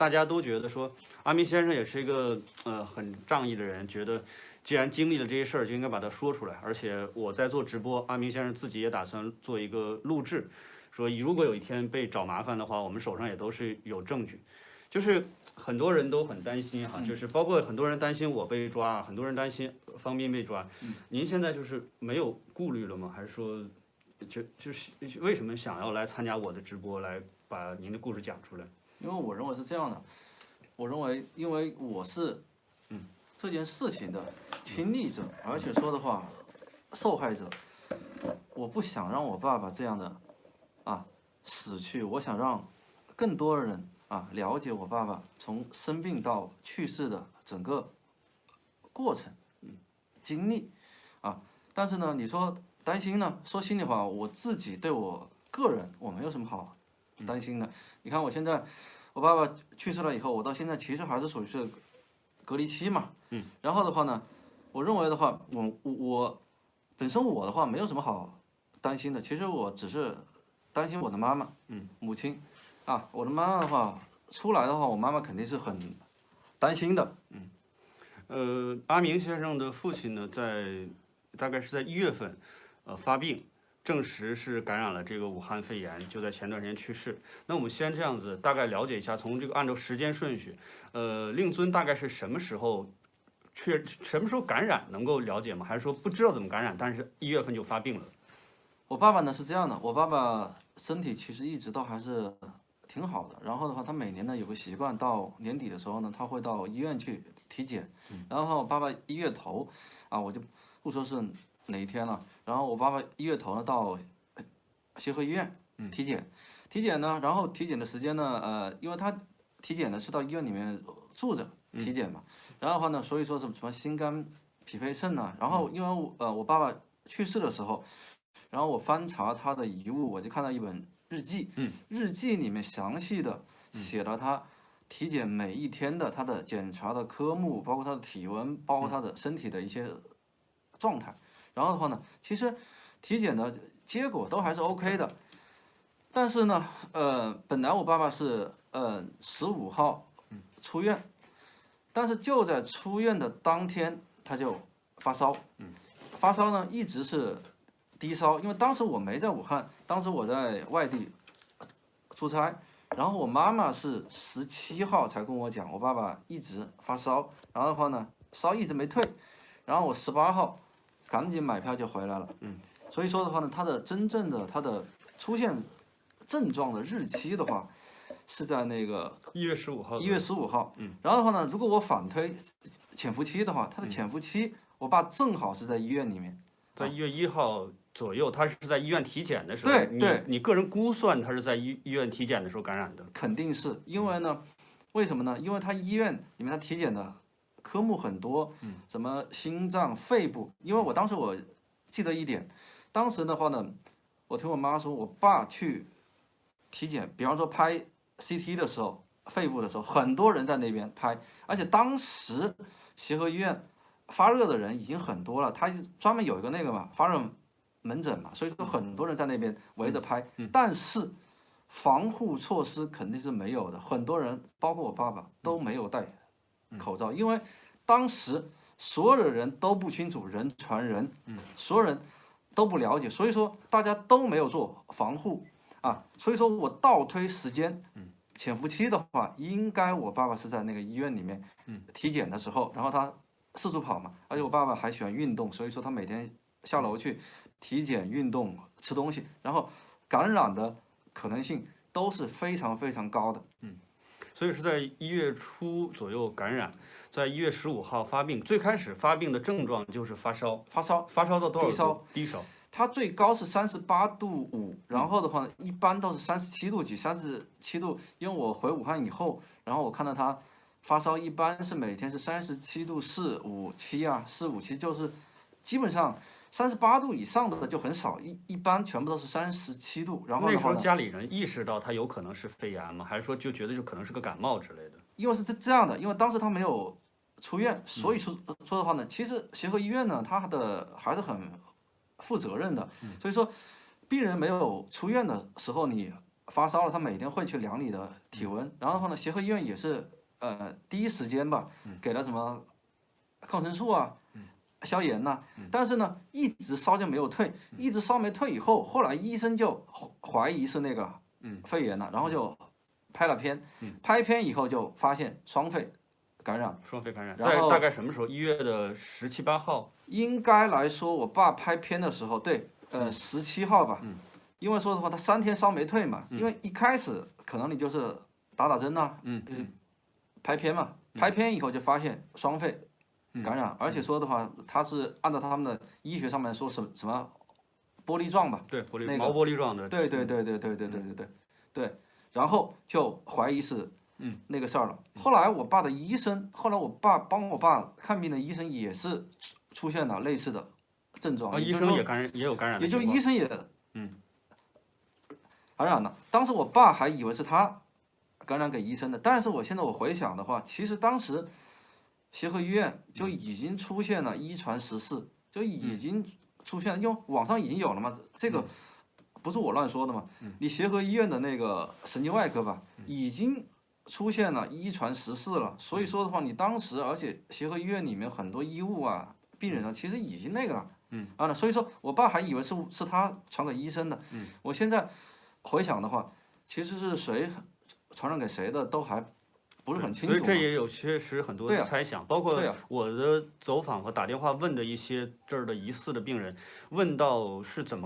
大家都觉得说阿明先生也是一个很仗义的人，觉得既然经历了这些事儿，就应该把它说出来。而且我在做直播，阿明先生自己也打算做一个录制，说如果有一天被找麻烦的话，我们手上也都是有证据。就是很多人都很担心哈，就是包括很多人担心我被抓，很多人担心方斌被抓。您现在就是没有顾虑了吗？还是说就是为什么想要来参加我的直播，来把您的故事讲出来？因为我认为是这样的，我认为因为我是这件事情的亲历者，而且说的话，受害者，我不想让我爸爸这样的死去，我想让更多人了解我爸爸从生病到去世的整个过程经历但是呢，你说担心呢，说心里话，我自己对我个人我没有什么好担心的。你看我现在，我爸爸去世了以后，我到现在其实还是属于是隔离期嘛。然后的话呢，我认为的话，我本身我的话没有什么好担心的。其实我只是担心我的妈妈，母亲我的妈妈的话出来的话，我妈妈肯定是很担心的。阿明先生的父亲呢，大概是在1月份，发病，证实是感染了这个武汉肺炎，就在前段时间去世。那我们先这样子大概了解一下，从这个按照时间顺序，令尊大概是什么时候感染，能够了解吗？还是说不知道怎么感染，但是1月份就发病了？我爸爸呢是这样的，我爸爸身体其实一直都还是挺好的。然后的话，他每年呢有个习惯，到年底的时候呢，他会到医院去体检。然后我爸爸1月头我就不说是哪一天了。然后我爸爸1月头呢到协和医院体检，体检呢，然后体检的时间呢，因为他体检呢是到医院里面住着体检嘛。然后的话呢，所以说什么心肝脾肺肾呢，然后因为我爸爸去世的时候。然后我翻查他的遗物，我就看到一本日记，日记里面详细的写了他体检每一天的他的检查的科目，包括他的体温，包括他的身体的一些状态。然后的话呢，其实体检的结果都还是 OK 的。但是呢，本来我爸爸是15号出院，但是就在出院的当天他就发烧，发烧呢一直是低烧，因为当时我没在武汉，当时我在外地出差，然后我妈妈是17号才跟我讲，我爸爸一直发烧，然后的话呢，烧一直没退，然后我18号赶紧买票就回来了，所以说的话呢，他的真正的他的出现症状的日期的话，是在那个1月15号。1月15号，然后的话呢，如果我反推潜伏期的话，他的潜伏期，我爸正好是在医院里面，在1月1号左右，他是在医院体检的时候，对，你个人估算他是在医院体检的时候感染的？肯定是因为呢，为什么呢？因为他医院里面他体检的科目很多，什么心脏、肺部。因为我当时我记得一点，当时的话呢，我听我妈说，我爸去体检，比方说拍 CT 的时候，肺部的时候，很多人在那边拍，而且当时协和医院发热的人已经很多了，他专门有一个那个嘛发热门诊嘛，所以说很多人在那边围着拍，但是防护措施肯定是没有的，很多人包括我爸爸都没有戴口罩，因为当时所有的人都不清楚人传人，所有人都不了解，所以说大家都没有做防护所以说我倒推时间，潜伏期的话，应该我爸爸是在那个医院里面体检的时候，然后他四处跑嘛，而且我爸爸还喜欢运动，所以说他每天下楼去体检、运动、吃东西，然后感染的可能性都是非常非常高的。所以是在1月初左右感染，在1月15号发病。最开始发病的症状就是发烧，发烧到多少度？低烧。它最高是38.5度，然后的话一般都是37度几、37度。因为我回武汉以后，然后我看到他发烧一般是每天是37.4度、4、5、7、4、5、7，就是基本上38度以上的就很少，一般全部都是37度。然后那时候家里人意识到他有可能是肺炎吗？还是说就觉得就可能是个感冒之类的？因为是这样的，因为当时他没有出院，所以说的话呢，其实协和医院呢，他的还是很负责任的，所以说病人没有出院的时候，你发烧了，他每天会去量你的体温，然后呢，协和医院也是第一时间吧，给了什么抗生素啊。消炎呐、但是呢，一直烧就没有退，一直烧没退以后，后来医生就怀疑是那个肺炎了，然后就拍了片，拍片以后就发现双肺感染，双肺感染，然后在大概什么时候？1月的17、8号。应该来说，我爸拍片的时候，对，17号吧，因为说的话，他3天烧没退嘛，因为一开始可能你就是打针呐、拍片嘛，拍片以后就发现双肺感染，而且说的话，他是按照他们的医学上面说什么玻璃状吧，对，那个毛玻璃状的。对，然后就怀疑是那个事儿了。后来我爸的医生，后来我爸帮我爸看病的医生也是出现了类似的症状，医生也有感染的也就情况。医生也感染了。当时我爸还以为是他感染给医生的，但是现在我回想的话，其实当时协和医院就已经出现了一传14，就已经出现了，因为网上已经有了嘛，这个不是我乱说的嘛。你协和医院的那个神经外科吧，已经出现了一传14了，所以说的话，你当时而且协和医院里面很多医务啊、病人啊，其实已经那个了。所以说我爸还以为是他传给医生的。我现在回想的话，其实是谁传染给谁的都还不是很清楚嘛。所以这也有确实很多的猜想，包括我的走访和打电话问的一些这儿的疑似的病人，问到是怎么